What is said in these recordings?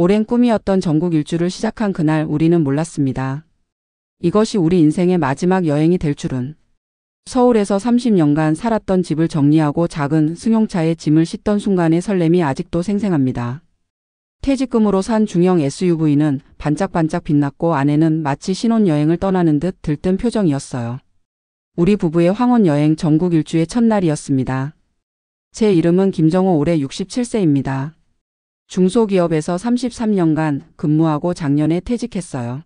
오랜 꿈이었던 전국 일주를 시작한 그날 우리는 몰랐습니다. 이것이 우리 인생의 마지막 여행이 될 줄은. 서울에서 30년간 살았던 집을 정리하고 작은 승용차에 짐을 싣던 순간의 설렘이 아직도 생생합니다. 퇴직금으로 산 중형 SUV는 반짝반짝 빛났고 안에는 마치 신혼여행을 떠나는 듯 들뜬 표정이었어요. 우리 부부의 황혼 여행 전국 일주의 첫날이었습니다. 제 이름은 김정호, 올해 67세입니다. 중소기업에서 33년간 근무하고 작년에 퇴직했어요.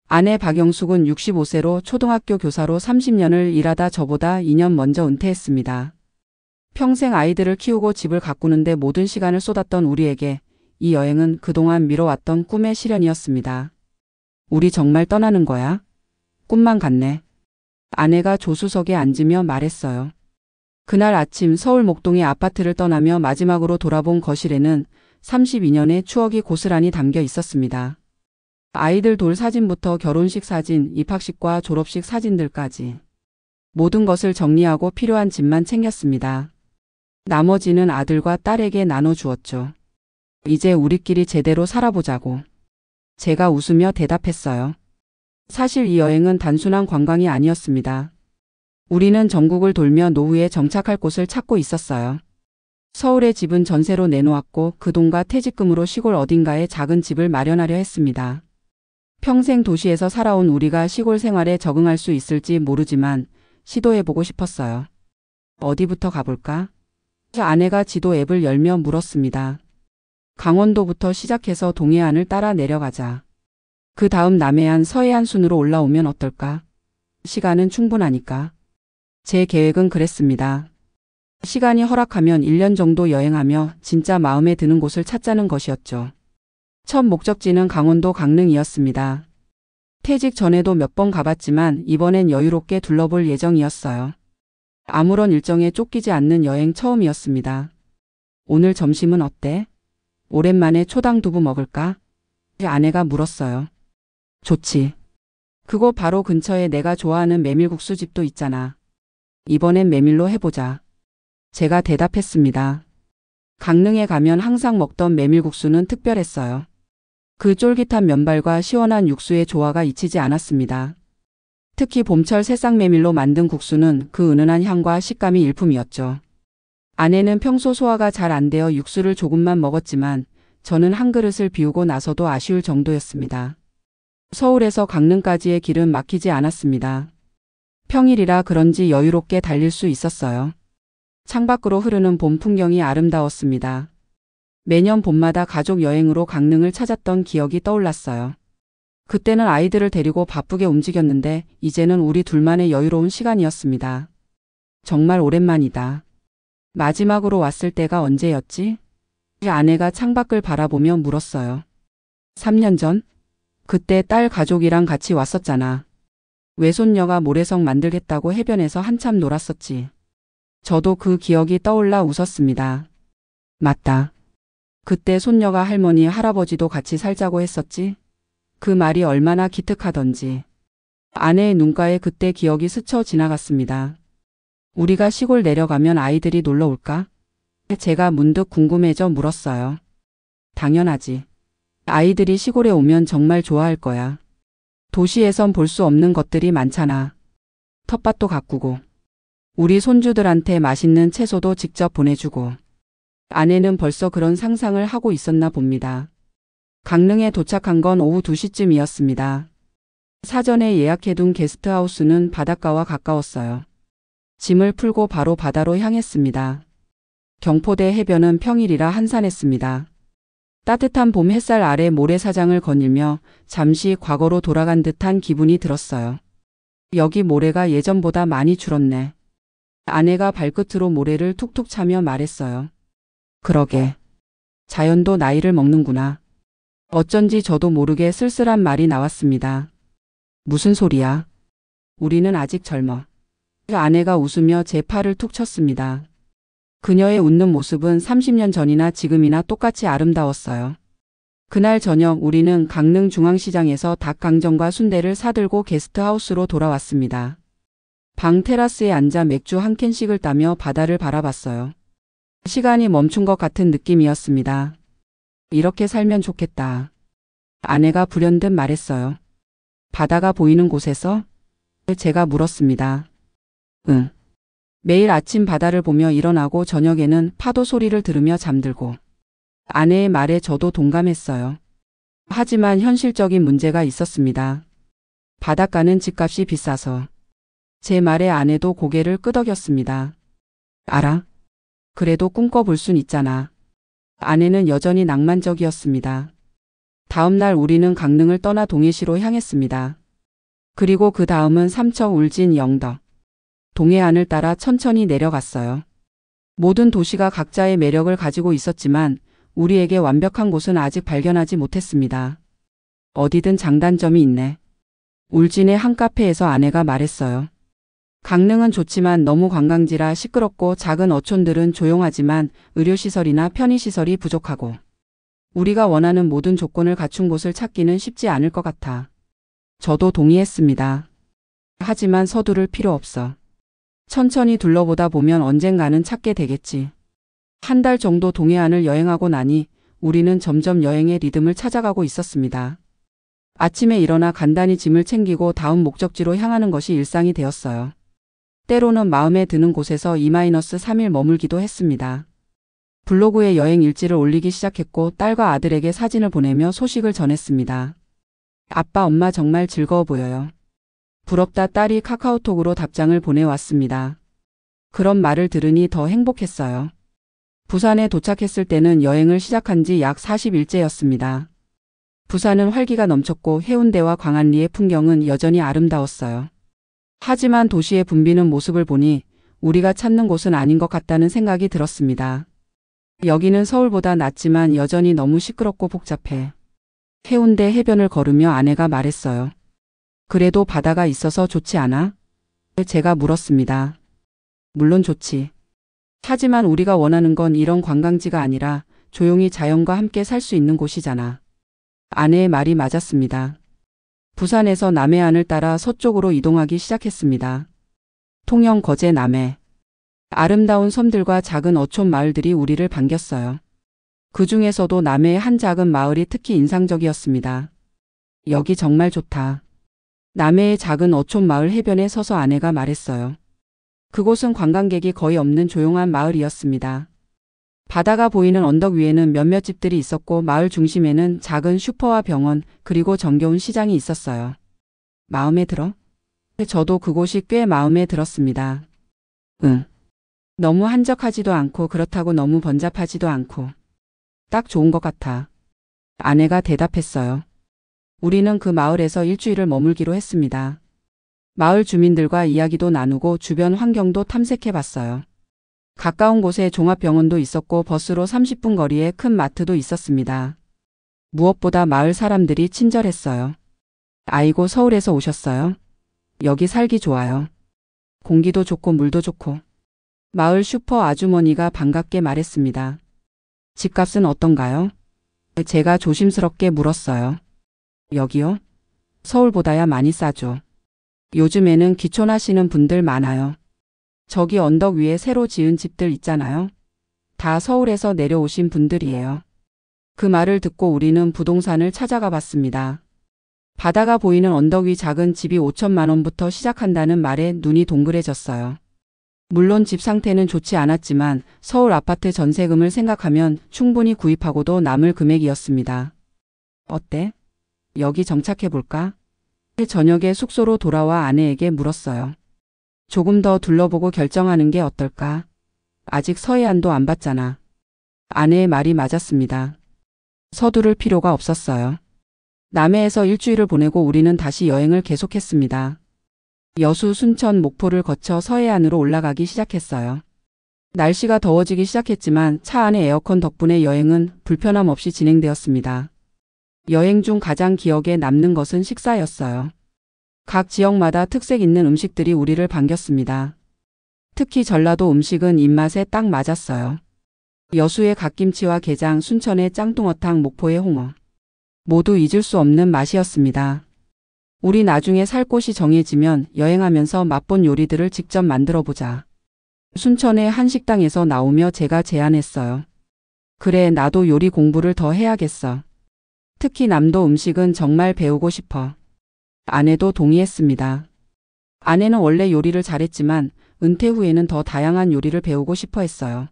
아내 박영숙은 65세로 초등학교 교사로 30년을 일하다 저보다 2년 먼저 은퇴했습니다. 평생 아이들을 키우고 집을 가꾸는데 모든 시간을 쏟았던 우리에게 이 여행은 그동안 미뤄왔던 꿈의 실현이었습니다. 우리 정말 떠나는 거야? 꿈만 같네. 아내가 조수석에 앉으며 말했어요. 그날 아침 서울 목동의 아파트를 떠나며 마지막으로 돌아본 거실에는 32년의 추억이 고스란히 담겨 있었습니다. 아이들 돌 사진부터 결혼식 사진, 입학식과 졸업식 사진들까지. 모든 것을 정리하고 필요한 짐만 챙겼습니다. 나머지는 아들과 딸에게 나눠주었죠. 이제 우리끼리 제대로 살아보자고. 제가 웃으며 대답했어요. 사실 이 여행은 단순한 관광이 아니었습니다. 우리는 전국을 돌며 노후에 정착할 곳을 찾고 있었어요. 서울의 집은 전세로 내놓았고 그 돈과 퇴직금으로 시골 어딘가에 작은 집을 마련하려 했습니다. 평생 도시에서 살아온 우리가 시골 생활에 적응할 수 있을지 모르지만 시도해보고 싶었어요. 어디부터 가볼까? 아내가 지도 앱을 열며 물었습니다. 강원도부터 시작해서 동해안을 따라 내려가자. 그 다음 남해안, 서해안 순으로 올라오면 어떨까? 시간은 충분하니까. 제 계획은 그랬습니다. 시간이 허락하면 1년 정도 여행하며 진짜 마음에 드는 곳을 찾자는 것이었죠. 첫 목적지는 강원도 강릉이었습니다. 퇴직 전에도 몇 번 가봤지만 이번엔 여유롭게 둘러볼 예정이었어요. 아무런 일정에 쫓기지 않는 여행 처음이었습니다. 오늘 점심은 어때? 오랜만에 초당 두부 먹을까? 아내가 물었어요. 좋지. 그거 바로 근처에 내가 좋아하는 메밀국수 집도 있잖아. 이번엔 메밀로 해보자. 제가 대답했습니다. 강릉에 가면 항상 먹던 메밀국수는 특별했어요. 그 쫄깃한 면발과 시원한 육수의 조화가 잊히지 않았습니다. 특히 봄철 새싹 메밀로 만든 국수는 그 은은한 향과 식감이 일품이었죠. 아내는 평소 소화가 잘 안 되어 육수를 조금만 먹었지만 저는 한 그릇을 비우고 나서도 아쉬울 정도였습니다. 서울에서 강릉까지의 길은 막히지 않았습니다. 평일이라 그런지 여유롭게 달릴 수 있었어요. 창밖으로 흐르는 봄 풍경이 아름다웠습니다. 매년 봄마다 가족 여행으로 강릉을 찾았던 기억이 떠올랐어요. 그때는 아이들을 데리고 바쁘게 움직였는데 이제는 우리 둘만의 여유로운 시간이었습니다. 정말 오랜만이다. 마지막으로 왔을 때가 언제였지? 아내가 창밖을 바라보며 물었어요. 3년 전? 그때 딸 가족이랑 같이 왔었잖아. 외손녀가 모래성 만들겠다고 해변에서 한참 놀았었지. 저도 그 기억이 떠올라 웃었습니다. 맞다. 그때 손녀가 할머니, 할아버지도 같이 살자고 했었지? 그 말이 얼마나 기특하던지. 아내의 눈가에 그때 기억이 스쳐 지나갔습니다. 우리가 시골 내려가면 아이들이 놀러 올까? 제가 문득 궁금해져 물었어요. 당연하지. 아이들이 시골에 오면 정말 좋아할 거야. 도시에선 볼 수 없는 것들이 많잖아. 텃밭도 가꾸고. 우리 손주들한테 맛있는 채소도 직접 보내주고. 아내는 벌써 그런 상상을 하고 있었나 봅니다. 강릉에 도착한 건 오후 2시쯤이었습니다. 사전에 예약해둔 게스트하우스는 바닷가와 가까웠어요. 짐을 풀고 바로 바다로 향했습니다. 경포대 해변은 평일이라 한산했습니다. 따뜻한 봄 햇살 아래 모래사장을 거닐며 잠시 과거로 돌아간 듯한 기분이 들었어요. 여기 모래가 예전보다 많이 줄었네. 아내가 발끝으로 모래를 툭툭 차며 말했어요. 그러게. 자연도 나이를 먹는구나. 어쩐지 저도 모르게 쓸쓸한 말이 나왔습니다. 무슨 소리야? 우리는 아직 젊어. 아내가 웃으며 제 팔을 툭 쳤습니다. 그녀의 웃는 모습은 30년 전이나 지금이나 똑같이 아름다웠어요. 그날 저녁 우리는 강릉 중앙시장에서 닭강정과 순대를 사들고 게스트하우스로 돌아왔습니다. 방 테라스에 앉아 맥주 한 캔씩을 따며 바다를 바라봤어요. 시간이 멈춘 것 같은 느낌이었습니다. 이렇게 살면 좋겠다. 아내가 불현듯 말했어요. 바다가 보이는 곳에서? 제가 물었습니다. 응. 매일 아침 바다를 보며 일어나고 저녁에는 파도 소리를 들으며 잠들고. 아내의 말에 저도 동감했어요. 하지만 현실적인 문제가 있었습니다. 바닷가는 집값이 비싸서. 제 말에 아내도 고개를 끄덕였습니다. 알아? 그래도 꿈꿔볼 순 있잖아. 아내는 여전히 낭만적이었습니다. 다음 날 우리는 강릉을 떠나 동해시로 향했습니다. 그리고 그 다음은 삼척, 울진, 영덕, 동해안을 따라 천천히 내려갔어요. 모든 도시가 각자의 매력을 가지고 있었지만 우리에게 완벽한 곳은 아직 발견하지 못했습니다. 어디든 장단점이 있네. 울진의 한 카페에서 아내가 말했어요. 강릉은 좋지만 너무 관광지라 시끄럽고 작은 어촌들은 조용하지만 의료시설이나 편의시설이 부족하고 우리가 원하는 모든 조건을 갖춘 곳을 찾기는 쉽지 않을 것 같아. 저도 동의했습니다. 하지만 서두를 필요 없어. 천천히 둘러보다 보면 언젠가는 찾게 되겠지. 한 달 정도 동해안을 여행하고 나니 우리는 점점 여행의 리듬을 찾아가고 있었습니다. 아침에 일어나 간단히 짐을 챙기고 다음 목적지로 향하는 것이 일상이 되었어요. 때로는 마음에 드는 곳에서 2-3일 머물기도 했습니다. 블로그에 여행 일지를 올리기 시작했고 딸과 아들에게 사진을 보내며 소식을 전했습니다. 아빠, 엄마 정말 즐거워 보여요. 부럽다. 딸이 카카오톡으로 답장을 보내왔습니다. 그런 말을 들으니 더 행복했어요. 부산에 도착했을 때는 여행을 시작한 지 약 40일째였습니다. 부산은 활기가 넘쳤고 해운대와 광안리의 풍경은 여전히 아름다웠어요. 하지만 도시의 붐비는 모습을 보니 우리가 찾는 곳은 아닌 것 같다는 생각이 들었습니다. 여기는 서울보다 낫지만 여전히 너무 시끄럽고 복잡해. 해운대 해변을 걸으며 아내가 말했어요. 그래도 바다가 있어서 좋지 않아? 제가 물었습니다. 물론 좋지. 하지만 우리가 원하는 건 이런 관광지가 아니라 조용히 자연과 함께 살 수 있는 곳이잖아. 아내의 말이 맞았습니다. 부산에서 남해안을 따라 서쪽으로 이동하기 시작했습니다. 통영, 거제, 남해. 아름다운 섬들과 작은 어촌 마을들이 우리를 반겼어요. 그 중에서도 남해의 한 작은 마을이 특히 인상적이었습니다. 여기 정말 좋다. 남해의 작은 어촌 마을 해변에 서서 아내가 말했어요. 그곳은 관광객이 거의 없는 조용한 마을이었습니다. 바다가 보이는 언덕 위에는 몇몇 집들이 있었고 마을 중심에는 작은 슈퍼와 병원 그리고 정겨운 시장이 있었어요. 마음에 들어? 저도 그곳이 꽤 마음에 들었습니다. 응. 너무 한적하지도 않고 그렇다고 너무 번잡하지도 않고 딱 좋은 것 같아. 아내가 대답했어요. 우리는 그 마을에서 일주일을 머물기로 했습니다. 마을 주민들과 이야기도 나누고 주변 환경도 탐색해봤어요. 가까운 곳에 종합병원도 있었고 버스로 30분 거리에 큰 마트도 있었습니다. 무엇보다 마을 사람들이 친절했어요. 아이고, 서울에서 오셨어요? 여기 살기 좋아요. 공기도 좋고 물도 좋고. 마을 슈퍼 아주머니가 반갑게 말했습니다. 집값은 어떤가요? 제가 조심스럽게 물었어요. 여기요? 서울보다야 많이 싸죠. 요즘에는 귀촌하시는 분들 많아요. 저기 언덕 위에 새로 지은 집들 있잖아요. 다 서울에서 내려오신 분들이에요. 그 말을 듣고 우리는 부동산을 찾아가 봤습니다. 바다가 보이는 언덕 위 작은 집이 5천만 원부터 시작한다는 말에 눈이 동그래졌어요. 물론 집 상태는 좋지 않았지만 서울 아파트 전세금을 생각하면 충분히 구입하고도 남을 금액이었습니다. 어때? 여기 정착해볼까? 저녁에 숙소로 돌아와 아내에게 물었어요. 조금 더 둘러보고 결정하는 게 어떨까? 아직 서해안도 안 봤잖아. 아내의 말이 맞았습니다. 서두를 필요가 없었어요. 남해에서 일주일을 보내고 우리는 다시 여행을 계속했습니다. 여수, 순천, 목포를 거쳐 서해안으로 올라가기 시작했어요. 날씨가 더워지기 시작했지만 차 안의 에어컨 덕분에 여행은 불편함 없이 진행되었습니다. 여행 중 가장 기억에 남는 것은 식사였어요. 각 지역마다 특색 있는 음식들이 우리를 반겼습니다. 특히 전라도 음식은 입맛에 딱 맞았어요. 여수의 갓김치와 게장, 순천의 짱뚱어탕, 목포의 홍어. 모두 잊을 수 없는 맛이었습니다. 우리 나중에 살 곳이 정해지면 여행하면서 맛본 요리들을 직접 만들어 보자. 순천의 한 식당에서 나오며 제가 제안했어요. 그래, 나도 요리 공부를 더 해야겠어. 특히 남도 음식은 정말 배우고 싶어. 아내도 동의했습니다. 아내는 원래 요리를 잘했지만 은퇴 후에는 더 다양한 요리를 배우고 싶어 했어요.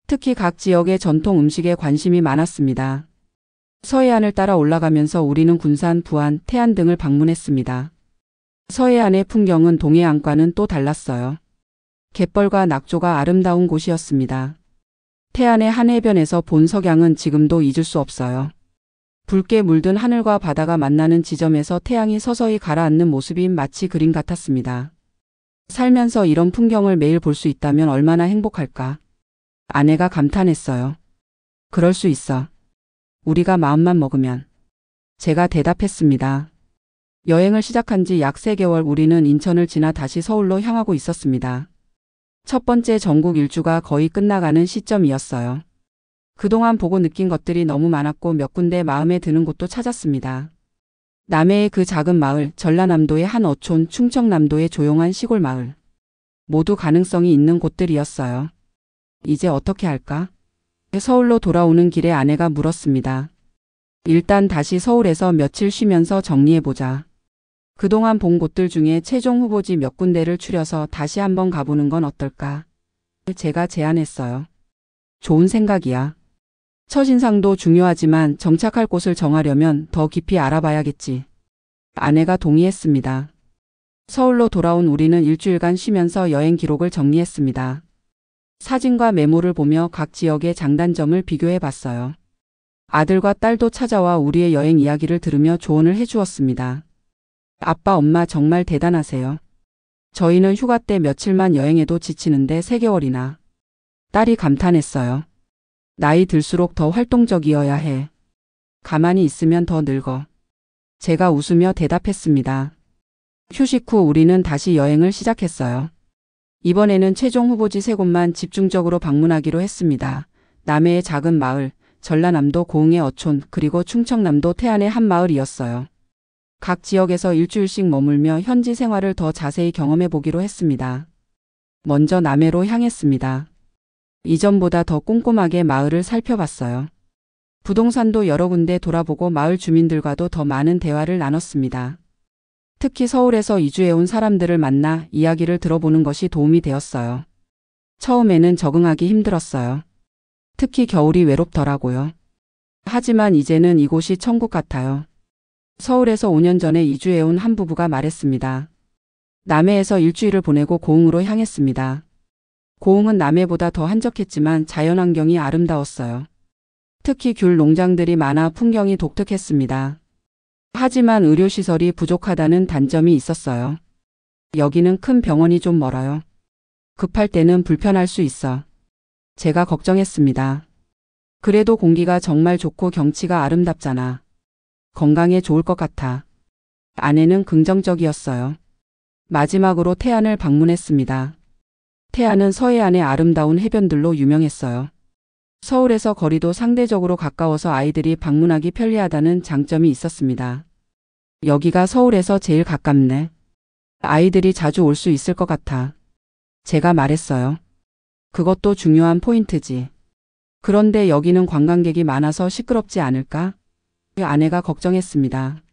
특히 각 지역의 전통 음식에 관심이 많았습니다. 서해안을 따라 올라가면서 우리는 군산, 부안, 태안 등을 방문했습니다. 서해안의 풍경은 동해안과는 또 달랐어요. 갯벌과 낙조가 아름다운 곳이었습니다. 태안의 한 해변에서 본 석양은 지금도 잊을 수 없어요. 붉게 물든 하늘과 바다가 만나는 지점에서 태양이 서서히 가라앉는 모습이 마치 그림 같았습니다. 살면서 이런 풍경을 매일 볼 수 있다면 얼마나 행복할까? 아내가 감탄했어요. 그럴 수 있어. 우리가 마음만 먹으면. 제가 대답했습니다. 여행을 시작한 지 약 3개월 우리는 인천을 지나 다시 서울로 향하고 있었습니다. 첫 번째 전국 일주가 거의 끝나가는 시점이었어요. 그동안 보고 느낀 것들이 너무 많았고 몇 군데 마음에 드는 곳도 찾았습니다. 남해의 그 작은 마을, 전라남도의 한 어촌, 충청남도의 조용한 시골 마을. 모두 가능성이 있는 곳들이었어요. 이제 어떻게 할까? 서울로 돌아오는 길에 아내가 물었습니다. 일단 다시 서울에서 며칠 쉬면서 정리해보자. 그동안 본 곳들 중에 최종 후보지 몇 군데를 추려서 다시 한번 가보는 건 어떨까? 제가 제안했어요. 좋은 생각이야. 첫인상도 중요하지만 정착할 곳을 정하려면 더 깊이 알아봐야겠지. 아내가 동의했습니다. 서울로 돌아온 우리는 일주일간 쉬면서 여행 기록을 정리했습니다. 사진과 메모를 보며 각 지역의 장단점을 비교해 봤어요. 아들과 딸도 찾아와 우리의 여행 이야기를 들으며 조언을 해주었습니다. 아빠, 엄마 정말 대단하세요. 저희는 휴가 때 며칠만 여행해도 지치는데 3개월이나. 딸이 감탄했어요. 나이 들수록 더 활동적이어야 해. 가만히 있으면 더 늙어. 제가 웃으며 대답했습니다. 휴식 후 우리는 다시 여행을 시작했어요. 이번에는 최종 후보지 3곳만 집중적으로 방문하기로 했습니다. 남해의 작은 마을, 전라남도 고흥의 어촌, 그리고 충청남도 태안의 한 마을이었어요. 각 지역에서 일주일씩 머물며 현지 생활을 더 자세히 경험해 보기로 했습니다. 먼저 남해로 향했습니다. 이전보다 더 꼼꼼하게 마을을 살펴봤어요. 부동산도 여러 군데 돌아보고 마을 주민들과도 더 많은 대화를 나눴습니다. 특히 서울에서 이주해온 사람들을 만나 이야기를 들어보는 것이 도움이 되었어요. 처음에는 적응하기 힘들었어요. 특히 겨울이 외롭더라고요. 하지만 이제는 이곳이 천국 같아요. 서울에서 5년 전에 이주해온 한 부부가 말했습니다. 남해에서 일주일을 보내고 고흥으로 향했습니다. 고흥은 남해보다 더 한적했지만 자연환경이 아름다웠어요. 특히 귤 농장들이 많아 풍경이 독특했습니다. 하지만 의료시설이 부족하다는 단점이 있었어요. 여기는 큰 병원이 좀 멀어요. 급할 때는 불편할 수 있어. 제가 걱정했습니다. 그래도 공기가 정말 좋고 경치가 아름답잖아. 건강에 좋을 것 같아. 아내는 긍정적이었어요. 마지막으로 태안을 방문했습니다. 태안은 서해안의 아름다운 해변들로 유명했어요. 서울에서 거리도 상대적으로 가까워서 아이들이 방문하기 편리하다는 장점이 있었습니다. 여기가 서울에서 제일 가깝네. 아이들이 자주 올 수 있을 것 같아. 제가 말했어요. 그것도 중요한 포인트지. 그런데 여기는 관광객이 많아서 시끄럽지 않을까? 아내가 걱정했습니다.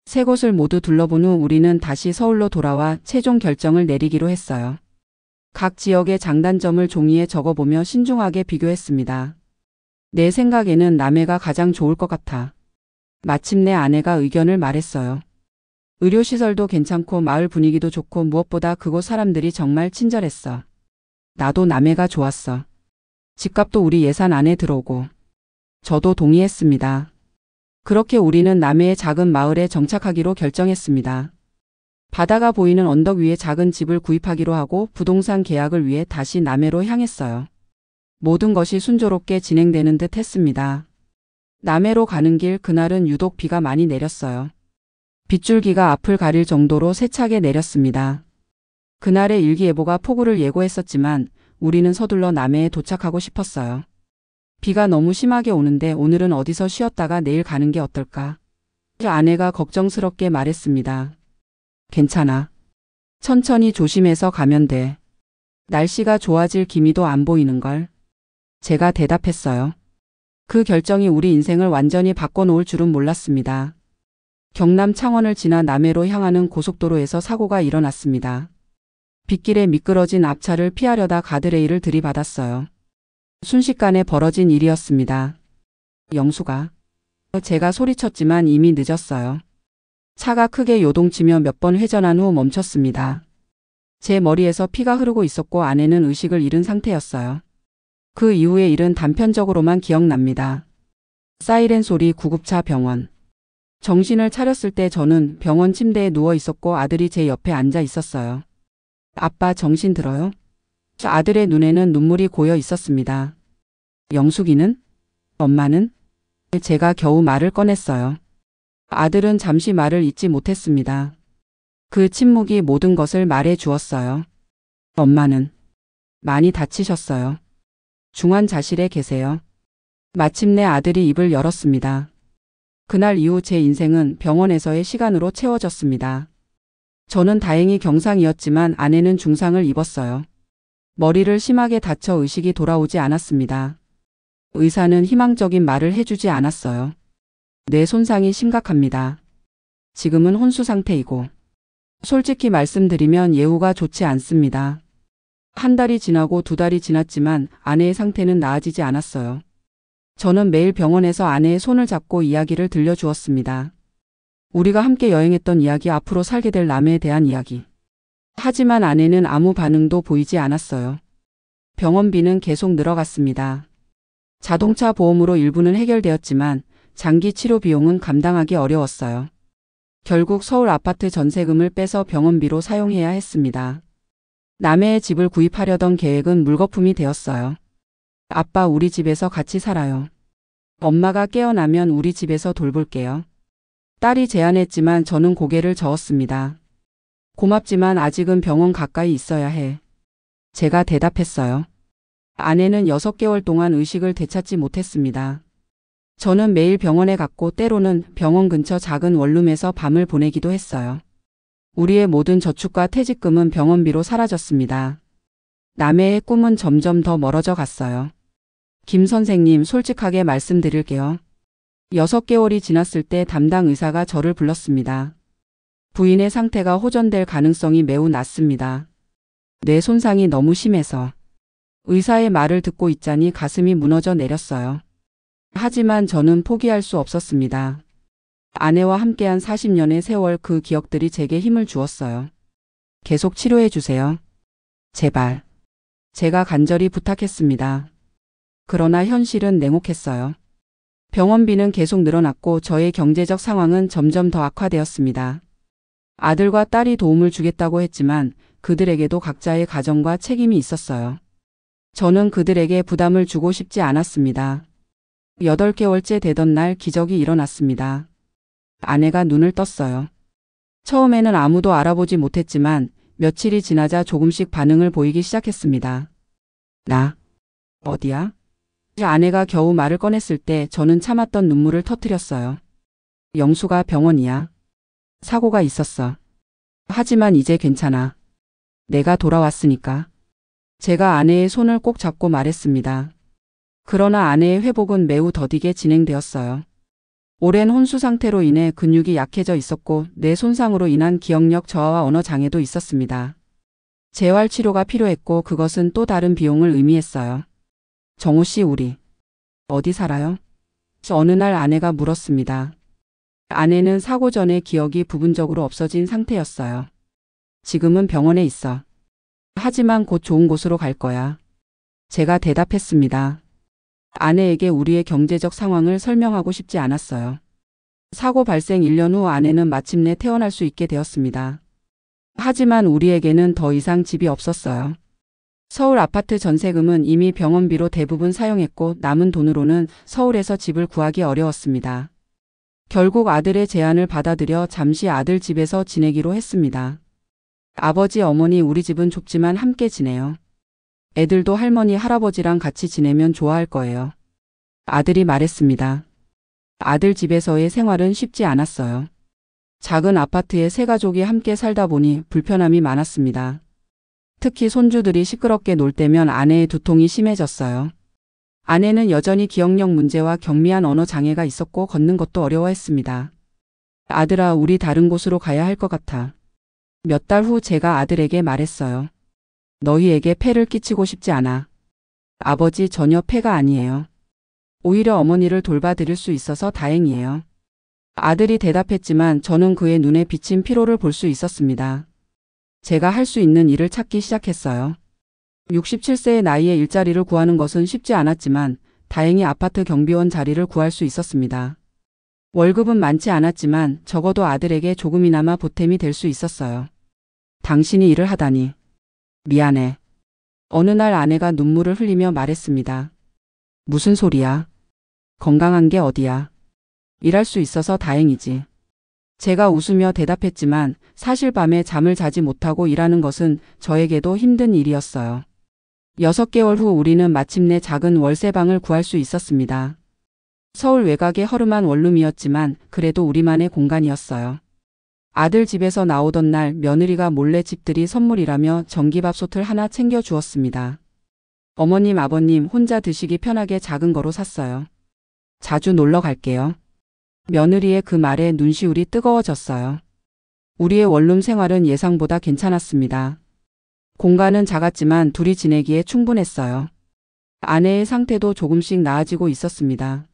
3곳을 모두 둘러본 후 우리는 다시 서울로 돌아와 최종 결정을 내리기로 했어요. 각 지역의 장단점을 종이에 적어보며 신중하게 비교했습니다. 내 생각에는 남해가 가장 좋을 것 같아. 마침내 아내가 의견을 말했어요. 의료시설도 괜찮고 마을 분위기도 좋고 무엇보다 그곳 사람들이 정말 친절했어. 나도 남해가 좋았어. 집값도 우리 예산 안에 들어오고. 저도 동의했습니다. 그렇게 우리는 남해의 작은 마을에 정착하기로 결정했습니다. 바다가 보이는 언덕 위에 작은 집을 구입하기로 하고 부동산 계약을 위해 다시 남해로 향했어요. 모든 것이 순조롭게 진행되는 듯 했습니다. 남해로 가는 길 그날은 유독 비가 많이 내렸어요. 빗줄기가 앞을 가릴 정도로 세차게 내렸습니다. 그날의 일기예보가 폭우를 예고했었지만 우리는 서둘러 남해에 도착하고 싶었어요. 비가 너무 심하게 오는데 오늘은 어디서 쉬었다가 내일 가는 게 어떨까? 아내가 걱정스럽게 말했습니다. 괜찮아. 천천히 조심해서 가면 돼. 날씨가 좋아질 기미도 안 보이는걸. 제가 대답했어요. 그 결정이 우리 인생을 완전히 바꿔놓을 줄은 몰랐습니다. 경남 창원을 지나 남해로 향하는 고속도로에서 사고가 일어났습니다. 빗길에 미끄러진 앞차를 피하려다 가드레일을 들이받았어요. 순식간에 벌어진 일이었습니다. 영수가. 제가 소리쳤지만 이미 늦었어요. 차가 크게 요동치며 몇 번 회전한 후 멈췄습니다. 제 머리에서 피가 흐르고 있었고 아내는 의식을 잃은 상태였어요. 그 이후의 일은 단편적으로만 기억납니다. 사이렌 소리, 구급차, 병원. 정신을 차렸을 때 저는 병원 침대에 누워 있었고 아들이 제 옆에 앉아 있었어요. 아빠 정신 들어요? 아들의 눈에는 눈물이 고여 있었습니다. 영숙이는? 엄마는? 제가 겨우 말을 꺼냈어요. 아들은 잠시 말을 잇지 못했습니다. 그 침묵이 모든 것을 말해 주었어요. 엄마는 많이 다치셨어요. 중환자실에 계세요. 마침내 아들이 입을 열었습니다. 그날 이후 제 인생은 병원에서의 시간으로 채워졌습니다. 저는 다행히 경상이었지만 아내는 중상을 입었어요. 머리를 심하게 다쳐 의식이 돌아오지 않았습니다. 의사는 희망적인 말을 해주지 않았어요. 뇌 손상이 심각합니다. 지금은 혼수 상태이고 솔직히 말씀드리면 예후가 좋지 않습니다. 한 달이 지나고 두 달이 지났지만 아내의 상태는 나아지지 않았어요. 저는 매일 병원에서 아내의 손을 잡고 이야기를 들려주었습니다. 우리가 함께 여행했던 이야기, 앞으로 살게 될 남해에 대한 이야기. 하지만 아내는 아무 반응도 보이지 않았어요. 병원비는 계속 늘어갔습니다. 자동차 보험으로 일부는 해결되었지만 장기 치료 비용은 감당하기 어려웠어요. 결국 서울 아파트 전세금을 빼서 병원비로 사용해야 했습니다. 남해에 집을 구입하려던 계획은 물거품이 되었어요. 아빠, 우리 집에서 같이 살아요. 엄마가 깨어나면 우리 집에서 돌볼게요. 딸이 제안했지만 저는 고개를 저었습니다. 고맙지만 아직은 병원 가까이 있어야 해. 제가 대답했어요. 아내는 6개월 동안 의식을 되찾지 못했습니다. 저는 매일 병원에 갔고 때로는 병원 근처 작은 원룸에서 밤을 보내기도 했어요. 우리의 모든 저축과 퇴직금은 병원비로 사라졌습니다. 남해의 꿈은 점점 더 멀어져 갔어요. 김 선생님, 솔직하게 말씀드릴게요. 6개월이 지났을 때 담당 의사가 저를 불렀습니다. 부인의 상태가 호전될 가능성이 매우 낮습니다. 뇌 손상이 너무 심해서. 의사의 말을 듣고 있자니 가슴이 무너져 내렸어요. 하지만 저는 포기할 수 없었습니다. 아내와 함께한 40년의 세월, 그 기억들이 제게 힘을 주었어요. 계속 치료해 주세요. 제발. 제가 간절히 부탁했습니다. 그러나 현실은 냉혹했어요. 병원비는 계속 늘어났고 저의 경제적 상황은 점점 더 악화되었습니다. 아들과 딸이 도움을 주겠다고 했지만 그들에게도 각자의 가정과 책임이 있었어요. 저는 그들에게 부담을 주고 싶지 않았습니다. 8개월째 되던 날 기적이 일어났습니다. 아내가 눈을 떴어요. 처음에는 아무도 알아보지 못했지만 며칠이 지나자 조금씩 반응을 보이기 시작했습니다. 나 어디야? 아내가 겨우 말을 꺼냈을 때 저는 참았던 눈물을 터뜨렸어요. 영수가 병원이야. 사고가 있었어. 하지만 이제 괜찮아. 내가 돌아왔으니까. 제가 아내의 손을 꼭 잡고 말했습니다. 그러나 아내의 회복은 매우 더디게 진행되었어요. 오랜 혼수 상태로 인해 근육이 약해져 있었고 뇌 손상으로 인한 기억력 저하와 언어 장애도 있었습니다. 재활 치료가 필요했고 그것은 또 다른 비용을 의미했어요. 정호 씨, 우리 어디 살아요? 어느 날 아내가 물었습니다. 아내는 사고 전에 기억이 부분적으로 없어진 상태였어요. 지금은 병원에 있어. 하지만 곧 좋은 곳으로 갈 거야. 제가 대답했습니다. 아내에게 우리의 경제적 상황을 설명하고 싶지 않았어요. 사고 발생 1년 후 아내는 마침내 퇴원할 수 있게 되었습니다. 하지만 우리에게는 더 이상 집이 없었어요. 서울 아파트 전세금은 이미 병원비로 대부분 사용했고 남은 돈으로는 서울에서 집을 구하기 어려웠습니다. 결국 아들의 제안을 받아들여 잠시 아들 집에서 지내기로 했습니다. 아버지, 어머니, 우리 집은 좁지만 함께 지내요. 애들도 할머니, 할아버지랑 같이 지내면 좋아할 거예요. 아들이 말했습니다. 아들 집에서의 생활은 쉽지 않았어요. 작은 아파트에 세 가족이 함께 살다 보니 불편함이 많았습니다. 특히 손주들이 시끄럽게 놀 때면 아내의 두통이 심해졌어요. 아내는 여전히 기억력 문제와 경미한 언어 장애가 있었고 걷는 것도 어려워했습니다. 아들아, 우리 다른 곳으로 가야 할 것 같아. 몇 달 후 제가 아들에게 말했어요. 너희에게 폐를 끼치고 싶지 않아. 아버지, 전혀 폐가 아니에요. 오히려 어머니를 돌봐드릴 수 있어서 다행이에요. 아들이 대답했지만 저는 그의 눈에 비친 피로를 볼 수 있었습니다. 제가 할 수 있는 일을 찾기 시작했어요. 67세의 나이에 일자리를 구하는 것은 쉽지 않았지만 다행히 아파트 경비원 자리를 구할 수 있었습니다. 월급은 많지 않았지만 적어도 아들에게 조금이나마 보탬이 될 수 있었어요. 당신이 일을 하다니. 미안해. 어느 날 아내가 눈물을 흘리며 말했습니다. 무슨 소리야? 건강한 게 어디야? 일할 수 있어서 다행이지. 제가 웃으며 대답했지만 사실 밤에 잠을 자지 못하고 일하는 것은 저에게도 힘든 일이었어요. 6개월 후 우리는 마침내 작은 월세방을 구할 수 있었습니다. 서울 외곽의 허름한 원룸이었지만 그래도 우리만의 공간이었어요. 아들 집에서 나오던 날 며느리가 몰래 집들이 선물이라며 전기밥솥을 하나 챙겨 주었습니다. 어머님, 아버님 혼자 드시기 편하게 작은 거로 샀어요. 자주 놀러 갈게요. 며느리의 그 말에 눈시울이 뜨거워졌어요. 우리의 원룸 생활은 예상보다 괜찮았습니다. 공간은 작았지만 둘이 지내기에 충분했어요. 아내의 상태도 조금씩 나아지고 있었습니다.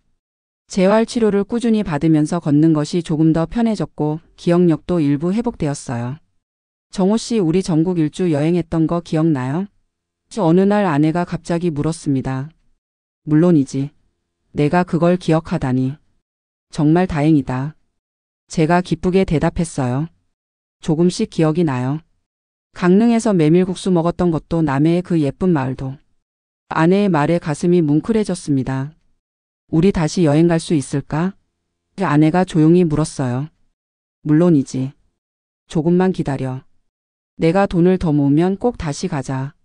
재활 치료를 꾸준히 받으면서 걷는 것이 조금 더 편해졌고 기억력도 일부 회복되었어요. 정호 씨, 우리 전국 일주 여행했던 거 기억나요? 어느 날 아내가 갑자기 물었습니다. 물론이지. 내가 그걸 기억하다니. 정말 다행이다. 제가 기쁘게 대답했어요. 조금씩 기억이 나요. 강릉에서 메밀국수 먹었던 것도 남해의 그 예쁜 마을도. 아내의 말에 가슴이 뭉클해졌습니다. 우리 다시 여행 갈 수 있을까? 아내가 조용히 물었어요. 물론이지. 조금만 기다려. 내가 돈을 더 모으면 꼭 다시 가자.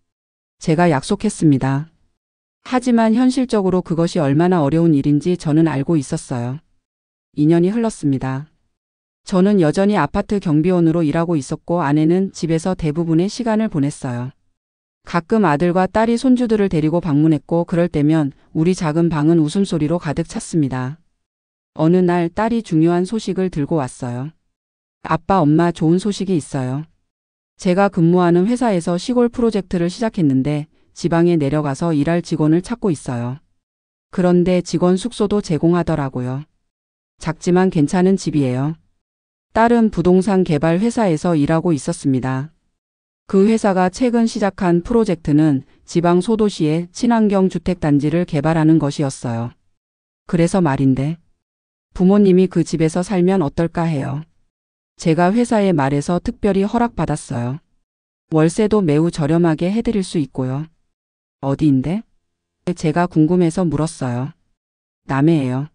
제가 약속했습니다. 하지만 현실적으로 그것이 얼마나 어려운 일인지 저는 알고 있었어요. 2년이 흘렀습니다. 저는 여전히 아파트 경비원으로 일하고 있었고 아내는 집에서 대부분의 시간을 보냈어요. 가끔 아들과 딸이 손주들을 데리고 방문했고 그럴 때면 우리 작은 방은 웃음소리로 가득 찼습니다. 어느 날 딸이 중요한 소식을 들고 왔어요. 아빠, 엄마, 좋은 소식이 있어요. 제가 근무하는 회사에서 시골 프로젝트를 시작했는데 지방에 내려가서 일할 직원을 찾고 있어요. 그런데 직원 숙소도 제공하더라고요. 작지만 괜찮은 집이에요. 딸은 부동산 개발 회사에서 일하고 있었습니다. 그 회사가 최근 시작한 프로젝트는 지방 소도시의 친환경 주택단지를 개발하는 것이었어요. 그래서 말인데 부모님이 그 집에서 살면 어떨까 해요. 제가 회사에 말해서 특별히 허락받았어요. 월세도 매우 저렴하게 해드릴 수 있고요. 어디인데? 제가 궁금해서 물었어요. 남해예요.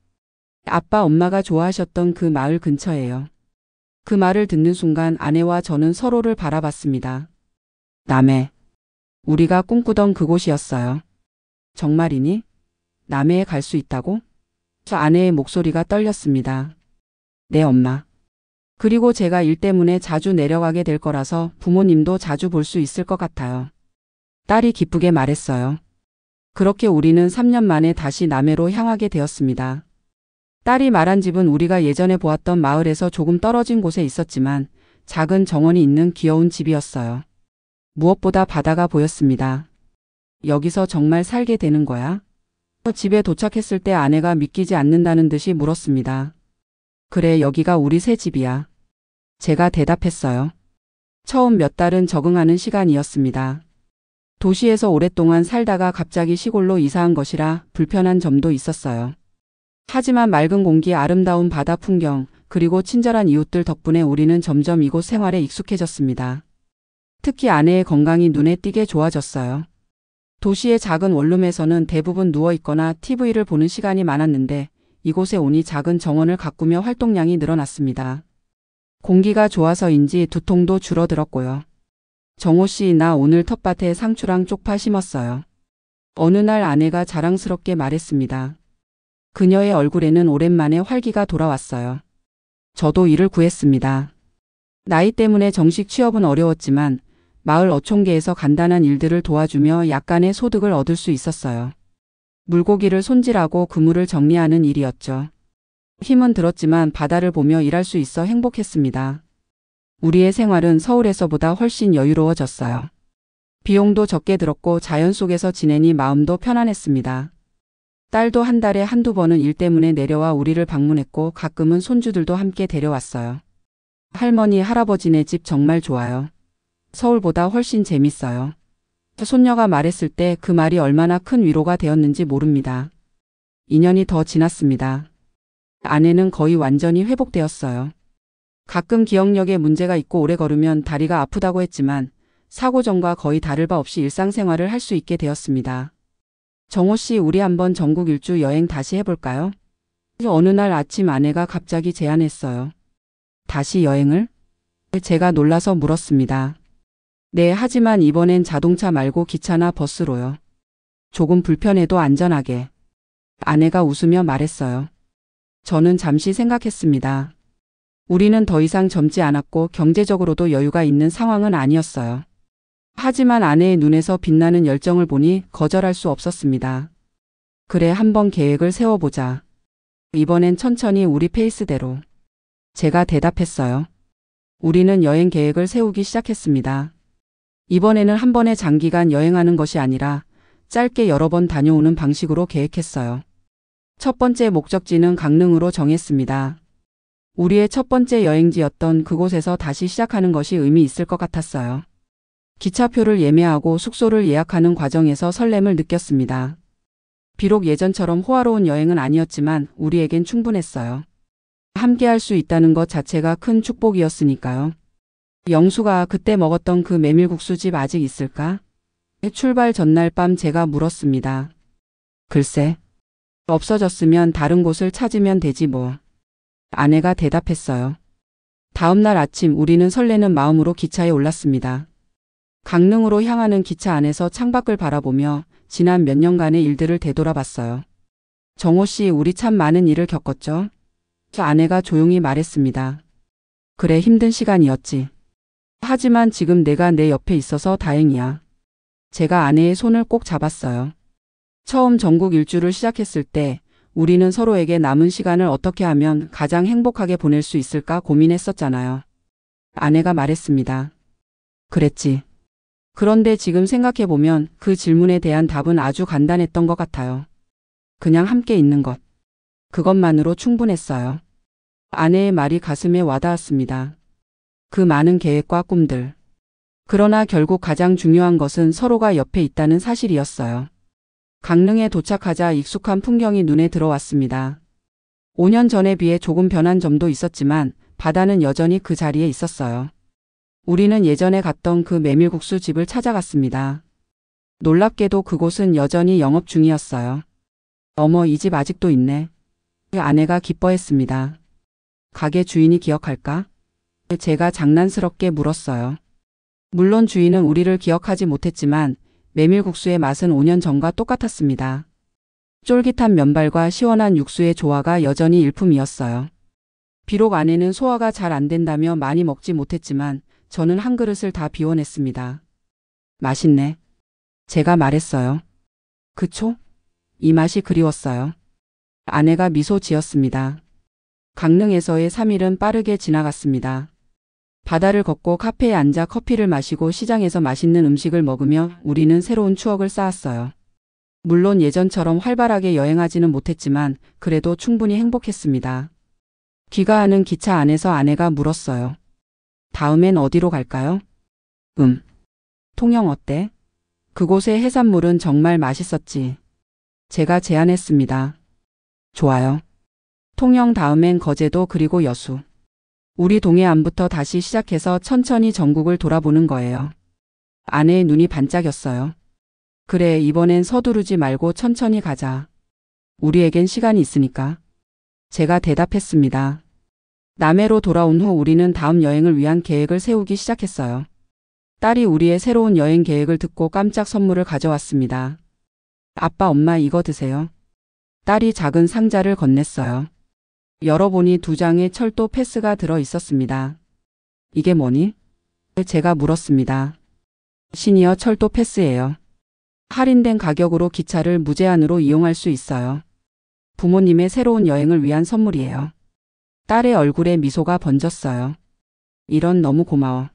아빠, 엄마가 좋아하셨던 그 마을 근처예요. 그 말을 듣는 순간 아내와 저는 서로를 바라봤습니다. 남해. 우리가 꿈꾸던 그곳이었어요. 정말이니? 남해에 갈 수 있다고? 아내의 목소리가 떨렸습니다. 네, 엄마. 그리고 제가 일 때문에 자주 내려가게 될 거라서 부모님도 자주 볼 수 있을 것 같아요. 딸이 기쁘게 말했어요. 그렇게 우리는 3년 만에 다시 남해로 향하게 되었습니다. 딸이 말한 집은 우리가 예전에 보았던 마을에서 조금 떨어진 곳에 있었지만 작은 정원이 있는 귀여운 집이었어요. 무엇보다 바다가 보였습니다. 여기서 정말 살게 되는 거야? 집에 도착했을 때 아내가 믿기지 않는다는 듯이 물었습니다. 그래, 여기가 우리 새 집이야. 제가 대답했어요. 처음 몇 달은 적응하는 시간이었습니다. 도시에서 오랫동안 살다가 갑자기 시골로 이사한 것이라 불편한 점도 있었어요. 하지만 맑은 공기, 아름다운 바다 풍경, 그리고 친절한 이웃들 덕분에 우리는 점점 이곳 생활에 익숙해졌습니다. 특히 아내의 건강이 눈에 띄게 좋아졌어요. 도시의 작은 원룸에서는 대부분 누워있거나 TV를 보는 시간이 많았는데 이곳에 오니 작은 정원을 가꾸며 활동량이 늘어났습니다. 공기가 좋아서인지 두통도 줄어들었고요. 정호 씨, 나 오늘 텃밭에 상추랑 쪽파 심었어요. 어느 날 아내가 자랑스럽게 말했습니다. 그녀의 얼굴에는 오랜만에 활기가 돌아왔어요. 저도 일을 구했습니다. 나이 때문에 정식 취업은 어려웠지만 마을 어촌계에서 간단한 일들을 도와주며 약간의 소득을 얻을 수 있었어요. 물고기를 손질하고 그물을 정리하는 일이었죠. 힘은 들었지만 바다를 보며 일할 수 있어 행복했습니다. 우리의 생활은 서울에서보다 훨씬 여유로워졌어요. 비용도 적게 들었고 자연 속에서 지내니 마음도 편안했습니다. 딸도 한 달에 한두 번은 일 때문에 내려와 우리를 방문했고 가끔은 손주들도 함께 데려왔어요. 할머니, 할아버지네 집 정말 좋아요. 서울보다 훨씬 재밌어요. 손녀가 말했을 때 그 말이 얼마나 큰 위로가 되었는지 모릅니다. 2년이 더 지났습니다. 아내는 거의 완전히 회복되었어요. 가끔 기억력에 문제가 있고 오래 걸으면 다리가 아프다고 했지만 사고 전과 거의 다를 바 없이 일상생활을 할 수 있게 되었습니다. 정호 씨, 우리 한번 전국 일주 여행 다시 해볼까요? 어느 날 아침 아내가 갑자기 제안했어요. 다시 여행을? 제가 놀라서 물었습니다. 네, 하지만 이번엔 자동차 말고 기차나 버스로요. 조금 불편해도 안전하게. 아내가 웃으며 말했어요. 저는 잠시 생각했습니다. 우리는 더 이상 젊지 않았고 경제적으로도 여유가 있는 상황은 아니었어요. 하지만 아내의 눈에서 빛나는 열정을 보니 거절할 수 없었습니다. 그래, 한번 계획을 세워보자. 이번엔 천천히 우리 페이스대로. 제가 대답했어요. 우리는 여행 계획을 세우기 시작했습니다. 이번에는 한 번에 장기간 여행하는 것이 아니라 짧게 여러 번 다녀오는 방식으로 계획했어요. 첫 번째 목적지는 강릉으로 정했습니다. 우리의 첫 번째 여행지였던 그곳에서 다시 시작하는 것이 의미 있을 것 같았어요. 기차표를 예매하고 숙소를 예약하는 과정에서 설렘을 느꼈습니다. 비록 예전처럼 호화로운 여행은 아니었지만 우리에겐 충분했어요. 함께할 수 있다는 것 자체가 큰 축복이었으니까요. 영수가 그때 먹었던 그 메밀국수집 아직 있을까? 출발 전날 밤 제가 물었습니다. 글쎄, 없어졌으면 다른 곳을 찾으면 되지 뭐. 아내가 대답했어요. 다음 날 아침 우리는 설레는 마음으로 기차에 올랐습니다. 강릉으로 향하는 기차 안에서 창밖을 바라보며 지난 몇 년간의 일들을 되돌아봤어요. 정호 씨, 우리 참 많은 일을 겪었죠? 아내가 조용히 말했습니다. 그래, 힘든 시간이었지. 하지만 지금 내가 내 옆에 있어서 다행이야. 제가 아내의 손을 꼭 잡았어요. 처음 전국 일주를 시작했을 때 우리는 서로에게 남은 시간을 어떻게 하면 가장 행복하게 보낼 수 있을까 고민했었잖아요. 아내가 말했습니다. 그랬지. 그런데 지금 생각해보면 그 질문에 대한 답은 아주 간단했던 것 같아요. 그냥 함께 있는 것. 그것만으로 충분했어요. 아내의 말이 가슴에 와닿았습니다. 그 많은 계획과 꿈들. 그러나 결국 가장 중요한 것은 서로가 옆에 있다는 사실이었어요. 강릉에 도착하자 익숙한 풍경이 눈에 들어왔습니다. 5년 전에 비해 조금 변한 점도 있었지만 바다는 여전히 그 자리에 있었어요. 우리는 예전에 갔던 그 메밀국수 집을 찾아갔습니다. 놀랍게도 그곳은 여전히 영업 중이었어요. 어머, 이 집 아직도 있네. 아내가 기뻐했습니다. 가게 주인이 기억할까? 제가 장난스럽게 물었어요. 물론 주인은 우리를 기억하지 못했지만 메밀국수의 맛은 5년 전과 똑같았습니다. 쫄깃한 면발과 시원한 육수의 조화가 여전히 일품이었어요. 비록 아내는 소화가 잘 안 된다며 많이 먹지 못했지만 저는 한 그릇을 다 비워냈습니다. 맛있네. 제가 말했어요. 그쵸? 이 맛이 그리웠어요. 아내가 미소 지었습니다. 강릉에서의 3일은 빠르게 지나갔습니다. 바다를 걷고 카페에 앉아 커피를 마시고 시장에서 맛있는 음식을 먹으며 우리는 새로운 추억을 쌓았어요. 물론 예전처럼 활발하게 여행하지는 못했지만 그래도 충분히 행복했습니다. 귀가하는 기차 안에서 아내가 물었어요. 다음엔 어디로 갈까요? 통영 어때? 그곳의 해산물은 정말 맛있었지. 제가 제안했습니다. 좋아요. 통영 다음엔 거제도 그리고 여수. 우리 동해안부터 다시 시작해서 천천히 전국을 돌아보는 거예요. 아내의 눈이 반짝였어요. 그래, 이번엔 서두르지 말고 천천히 가자. 우리에겐 시간이 있으니까. 제가 대답했습니다. 남해로 돌아온 후 우리는 다음 여행을 위한 계획을 세우기 시작했어요. 딸이 우리의 새로운 여행 계획을 듣고 깜짝 선물을 가져왔습니다. 아빠, 엄마 이거 드세요. 딸이 작은 상자를 건넸어요. 열어보니 2장의 철도 패스가 들어 있었습니다. 이게 뭐니? 제가 물었습니다. 시니어 철도 패스예요. 할인된 가격으로 기차를 무제한으로 이용할 수 있어요. 부모님의 새로운 여행을 위한 선물이에요. 딸의 얼굴에 미소가 번졌어요. 이런 너무 고마워.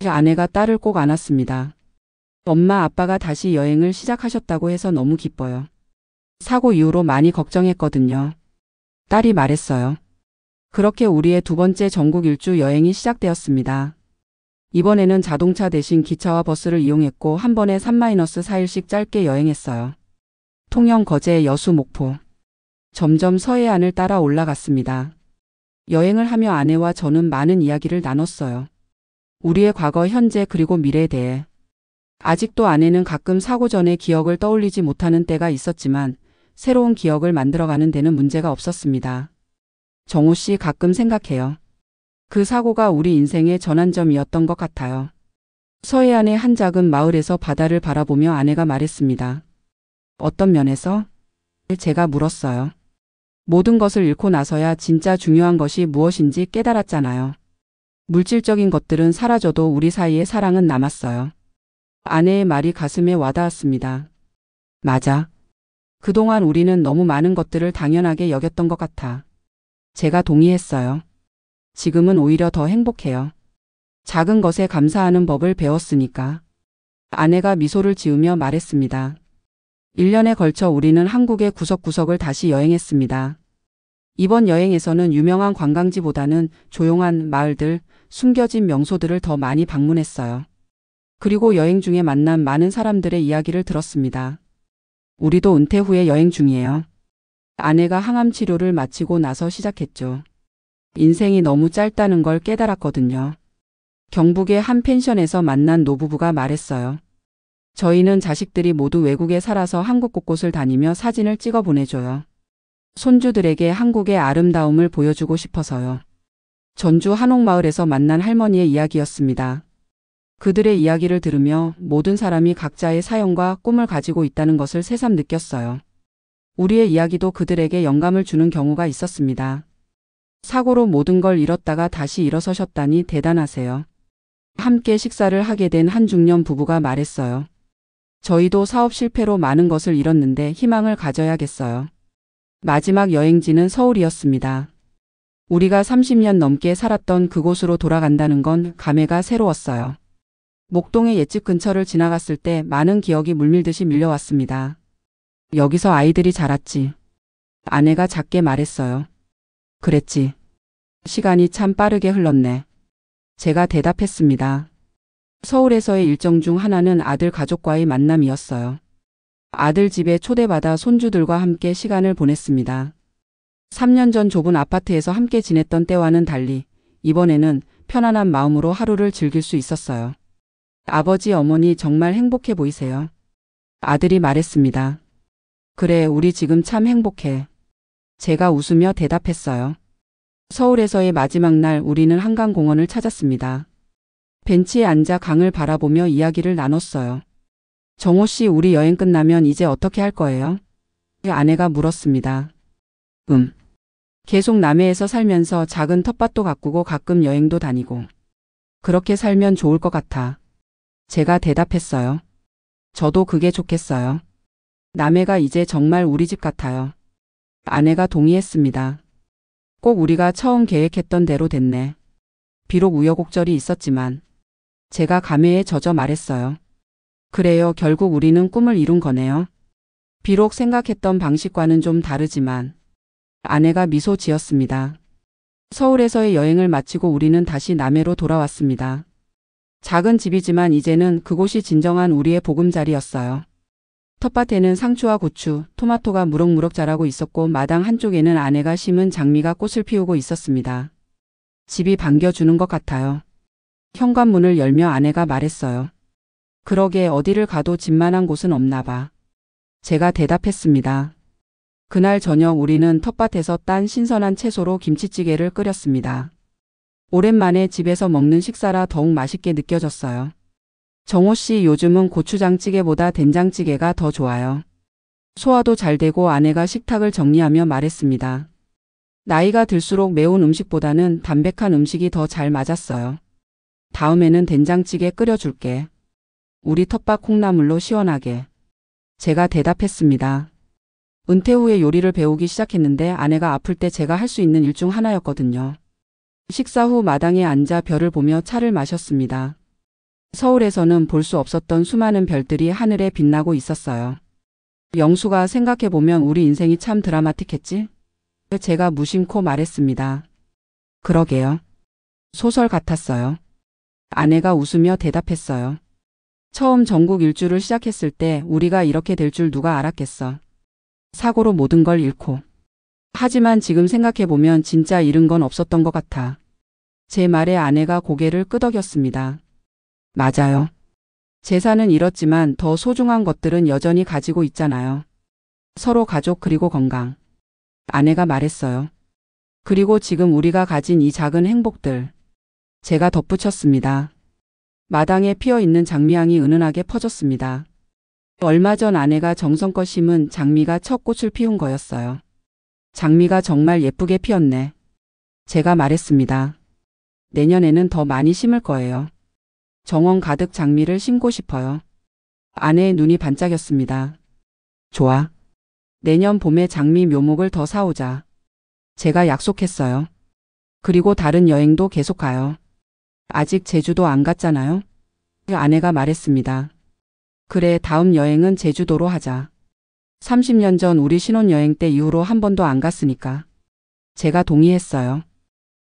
아내가 딸을 꼭 안았습니다. 엄마 아빠가 다시 여행을 시작하셨다고 해서 너무 기뻐요. 사고 이후로 많이 걱정했거든요. 딸이 말했어요. 그렇게 우리의 두 번째 전국 일주 여행이 시작되었습니다. 이번에는 자동차 대신 기차와 버스를 이용했고 한 번에 3-4일씩 짧게 여행했어요. 통영, 거제, 여수, 목포. 점점 서해안을 따라 올라갔습니다. 여행을 하며 아내와 저는 많은 이야기를 나눴어요. 우리의 과거, 현재 그리고 미래에 대해. 아직도 아내는 가끔 사고 전의 기억을 떠올리지 못하는 때가 있었지만 새로운 기억을 만들어가는 데는 문제가 없었습니다. 정호 씨 가끔 생각해요. 그 사고가 우리 인생의 전환점이었던 것 같아요. 서해안의 한 작은 마을에서 바다를 바라보며 아내가 말했습니다. 어떤 면에서? 제가 물었어요. 모든 것을 잃고 나서야 진짜 중요한 것이 무엇인지 깨달았잖아요. 물질적인 것들은 사라져도 우리 사이의 사랑은 남았어요. 아내의 말이 가슴에 와닿았습니다. 맞아. 그동안 우리는 너무 많은 것들을 당연하게 여겼던 것 같아. 제가 동의했어요. 지금은 오히려 더 행복해요. 작은 것에 감사하는 법을 배웠으니까. 아내가 미소를 지으며 말했습니다. 1년에 걸쳐 우리는 한국의 구석구석을 다시 여행했습니다. 이번 여행에서는 유명한 관광지보다는 조용한 마을들, 숨겨진 명소들을 더 많이 방문했어요. 그리고 여행 중에 만난 많은 사람들의 이야기를 들었습니다. 우리도 은퇴 후에 여행 중이에요. 아내가 항암 치료를 마치고 나서 시작했죠. 인생이 너무 짧다는 걸 깨달았거든요. 경북의 한 펜션에서 만난 노부부가 말했어요. 저희는 자식들이 모두 외국에 살아서 한국 곳곳을 다니며 사진을 찍어 보내줘요. 손주들에게 한국의 아름다움을 보여주고 싶어서요. 전주 한옥마을에서 만난 할머니의 이야기였습니다. 그들의 이야기를 들으며 모든 사람이 각자의 사연과 꿈을 가지고 있다는 것을 새삼 느꼈어요. 우리의 이야기도 그들에게 영감을 주는 경우가 있었습니다. 사고로 모든 걸 잃었다가 다시 일어서셨다니 대단하세요. 함께 식사를 하게 된 한 중년 부부가 말했어요. 저희도 사업 실패로 많은 것을 잃었는데 희망을 가져야겠어요. 마지막 여행지는 서울이었습니다. 우리가 30년 넘게 살았던 그곳으로 돌아간다는 건 감회가 새로웠어요. 목동의 옛집 근처를 지나갔을 때 많은 기억이 물밀듯이 밀려왔습니다. 여기서 아이들이 자랐지. 아내가 작게 말했어요. 그랬지. 시간이 참 빠르게 흘렀네. 제가 대답했습니다. 서울에서의 일정 중 하나는 아들 가족과의 만남이었어요. 아들 집에 초대받아 손주들과 함께 시간을 보냈습니다. 3년 전 좁은 아파트에서 함께 지냈던 때와는 달리 이번에는 편안한 마음으로 하루를 즐길 수 있었어요. 아버지, 어머니 정말 행복해 보이세요. 아들이 말했습니다. 그래, 우리 지금 참 행복해. 제가 웃으며 대답했어요. 서울에서의 마지막 날 우리는 한강공원을 찾았습니다. 벤치에 앉아 강을 바라보며 이야기를 나눴어요. 정호 씨, 우리 여행 끝나면 이제 어떻게 할 거예요? 아내가 물었습니다. 계속 남해에서 살면서 작은 텃밭도 가꾸고 가끔 여행도 다니고. 그렇게 살면 좋을 것 같아. 제가 대답했어요. 저도 그게 좋겠어요. 남해가 이제 정말 우리 집 같아요. 아내가 동의했습니다. 꼭 우리가 처음 계획했던 대로 됐네. 비록 우여곡절이 있었지만. 제가 감회에 젖어 말했어요. 그래요, 결국 우리는 꿈을 이룬 거네요. 비록 생각했던 방식과는 좀 다르지만. 아내가 미소 지었습니다. 서울에서의 여행을 마치고 우리는 다시 남해로 돌아왔습니다. 작은 집이지만 이제는 그곳이 진정한 우리의 보금자리였어요. 텃밭에는 상추와 고추, 토마토가 무럭무럭 자라고 있었고 마당 한쪽에는 아내가 심은 장미가 꽃을 피우고 있었습니다. 집이 반겨주는 것 같아요. 현관문을 열며 아내가 말했어요. 그러게 어디를 가도 집만한 곳은 없나 봐. 제가 대답했습니다. 그날 저녁 우리는 텃밭에서 딴 신선한 채소로 김치찌개를 끓였습니다. 오랜만에 집에서 먹는 식사라 더욱 맛있게 느껴졌어요. 정호 씨, 요즘은 고추장찌개보다 된장찌개가 더 좋아요. 소화도 잘 되고. 아내가 식탁을 정리하며 말했습니다. 나이가 들수록 매운 음식보다는 담백한 음식이 더 잘 맞았어요. 다음에는 된장찌개 끓여줄게. 우리 텃밭 콩나물로 시원하게. 제가 대답했습니다. 은퇴 후에 요리를 배우기 시작했는데 아내가 아플 때 제가 할 수 있는 일 중 하나였거든요. 식사 후 마당에 앉아 별을 보며 차를 마셨습니다. 서울에서는 볼 수 없었던 수많은 별들이 하늘에 빛나고 있었어요. 영수가 생각해보면 우리 인생이 참 드라마틱했지? 제가 무심코 말했습니다. 그러게요. 소설 같았어요. 아내가 웃으며 대답했어요. 처음 전국 일주를 시작했을 때 우리가 이렇게 될 줄 누가 알았겠어. 사고로 모든 걸 잃고. 하지만 지금 생각해보면 진짜 잃은 건 없었던 것 같아. 제 말에 아내가 고개를 끄덕였습니다. 맞아요. 재산은 잃었지만 더 소중한 것들은 여전히 가지고 있잖아요. 서로 가족 그리고 건강. 아내가 말했어요. 그리고 지금 우리가 가진 이 작은 행복들. 제가 덧붙였습니다. 마당에 피어있는 장미향이 은은하게 퍼졌습니다. 얼마 전 아내가 정성껏 심은 장미가 첫 꽃을 피운 거였어요. 장미가 정말 예쁘게 피었네. 제가 말했습니다. 내년에는 더 많이 심을 거예요. 정원 가득 장미를 심고 싶어요. 아내의 눈이 반짝였습니다. 좋아. 내년 봄에 장미 묘목을 더 사오자. 제가 약속했어요. 그리고 다른 여행도 계속 가요. 아직 제주도 안 갔잖아요? 아내가 말했습니다. 그래, 다음 여행은 제주도로 하자. 30년 전 우리 신혼여행 때 이후로 한 번도 안 갔으니까. 제가 동의했어요.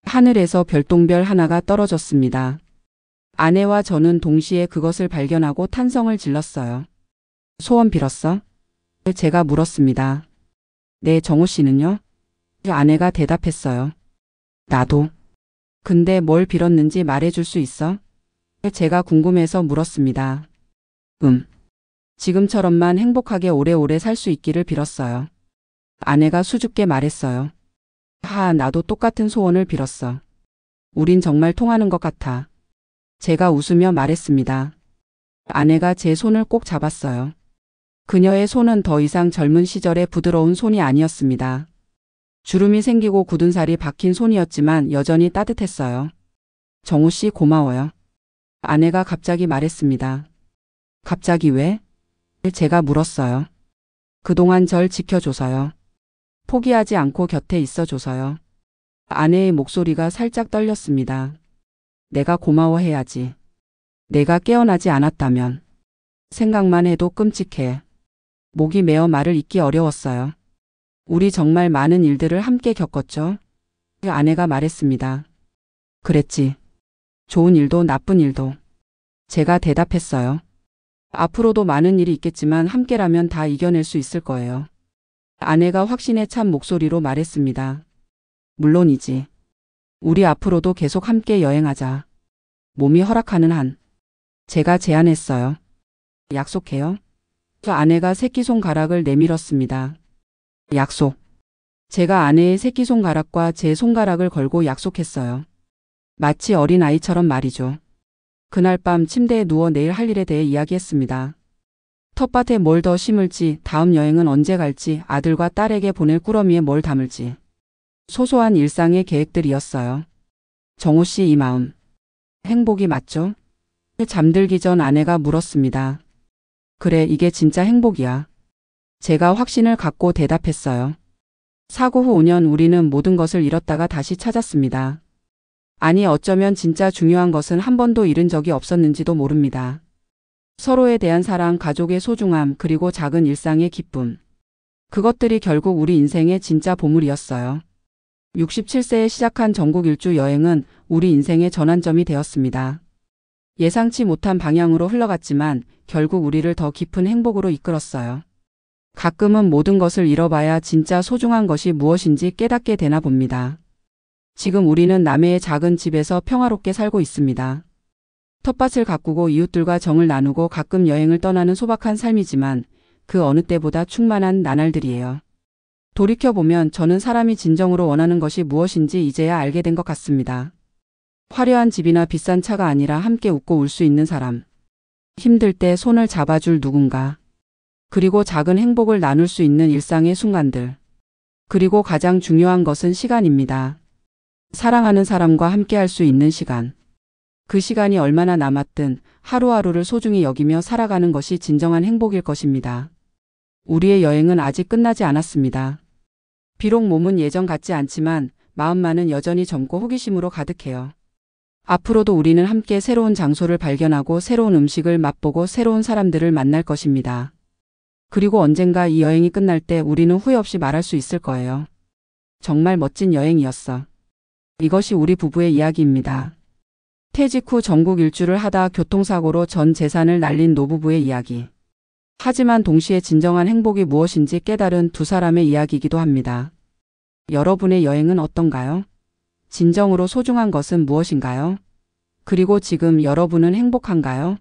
하늘에서 별똥별 하나가 떨어졌습니다. 아내와 저는 동시에 그것을 발견하고 탄성을 질렀어요. 소원 빌었어? 제가 물었습니다. 네, 정호 씨는요? 아내가 대답했어요. 나도. 근데 뭘 빌었는지 말해줄 수 있어? 제가 궁금해서 물었습니다. 지금처럼만 행복하게 오래오래 살 수 있기를 빌었어요. 아내가 수줍게 말했어요. 나도 똑같은 소원을 빌었어. 우린 정말 통하는 것 같아. 제가 웃으며 말했습니다. 아내가 제 손을 꼭 잡았어요. 그녀의 손은 더 이상 젊은 시절의 부드러운 손이 아니었습니다. 주름이 생기고 굳은 살이 박힌 손이었지만 여전히 따뜻했어요. 정우 씨 고마워요. 아내가 갑자기 말했습니다. 갑자기 왜? 제가 물었어요. 그동안 절 지켜줘서요. 포기하지 않고 곁에 있어줘서요. 아내의 목소리가 살짝 떨렸습니다. 내가 고마워해야지. 내가 깨어나지 않았다면. 생각만 해도 끔찍해. 목이 메어 말을 잇기 어려웠어요. 우리 정말 많은 일들을 함께 겪었죠? 아내가 말했습니다. 그랬지. 좋은 일도 나쁜 일도. 제가 대답했어요. 앞으로도 많은 일이 있겠지만 함께라면 다 이겨낼 수 있을 거예요. 아내가 확신에 찬 목소리로 말했습니다. 물론이지. 우리 앞으로도 계속 함께 여행하자. 몸이 허락하는 한. 제가 제안했어요. 약속해요? 아내가 새끼손가락을 내밀었습니다. 약속. 제가 아내의 새끼손가락과 제 손가락을 걸고 약속했어요. 마치 어린아이처럼 말이죠. 그날 밤 침대에 누워 내일 할 일에 대해 이야기했습니다. 텃밭에 뭘 더 심을지, 다음 여행은 언제 갈지, 아들과 딸에게 보낼 꾸러미에 뭘 담을지. 소소한 일상의 계획들이었어요. 정호 씨 이 마음. 행복이 맞죠? 잠들기 전 아내가 물었습니다. 그래, 이게 진짜 행복이야. 제가 확신을 갖고 대답했어요. 사고 후 5년 우리는 모든 것을 잃었다가 다시 찾았습니다. 아니, 어쩌면 진짜 중요한 것은 한 번도 잃은 적이 없었는지도 모릅니다. 서로에 대한 사랑, 가족의 소중함, 그리고 작은 일상의 기쁨. 그것들이 결국 우리 인생의 진짜 보물이었어요. 67세에 시작한 전국 일주 여행은 우리 인생의 전환점이 되었습니다. 예상치 못한 방향으로 흘러갔지만 결국 우리를 더 깊은 행복으로 이끌었어요. 가끔은 모든 것을 잃어봐야 진짜 소중한 것이 무엇인지 깨닫게 되나 봅니다. 지금 우리는 남해의 작은 집에서 평화롭게 살고 있습니다. 텃밭을 가꾸고 이웃들과 정을 나누고 가끔 여행을 떠나는 소박한 삶이지만 그 어느 때보다 충만한 나날들이에요. 돌이켜보면 저는 사람이 진정으로 원하는 것이 무엇인지 이제야 알게 된 것 같습니다. 화려한 집이나 비싼 차가 아니라 함께 웃고 울 수 있는 사람. 힘들 때 손을 잡아줄 누군가. 그리고 작은 행복을 나눌 수 있는 일상의 순간들. 그리고 가장 중요한 것은 시간입니다. 사랑하는 사람과 함께 할 수 있는 시간. 그 시간이 얼마나 남았든 하루하루를 소중히 여기며 살아가는 것이 진정한 행복일 것입니다. 우리의 여행은 아직 끝나지 않았습니다. 비록 몸은 예전 같지 않지만 마음만은 여전히 젊고 호기심으로 가득해요. 앞으로도 우리는 함께 새로운 장소를 발견하고 새로운 음식을 맛보고 새로운 사람들을 만날 것입니다. 그리고 언젠가 이 여행이 끝날 때 우리는 후회 없이 말할 수 있을 거예요. 정말 멋진 여행이었어. 이것이 우리 부부의 이야기입니다. 퇴직 후 전국 일주를 하다 교통사고로 전 재산을 날린 노부부의 이야기. 하지만 동시에 진정한 행복이 무엇인지 깨달은 두 사람의 이야기이기도 합니다. 여러분의 여행은 어떤가요? 진정으로 소중한 것은 무엇인가요? 그리고 지금 여러분은 행복한가요?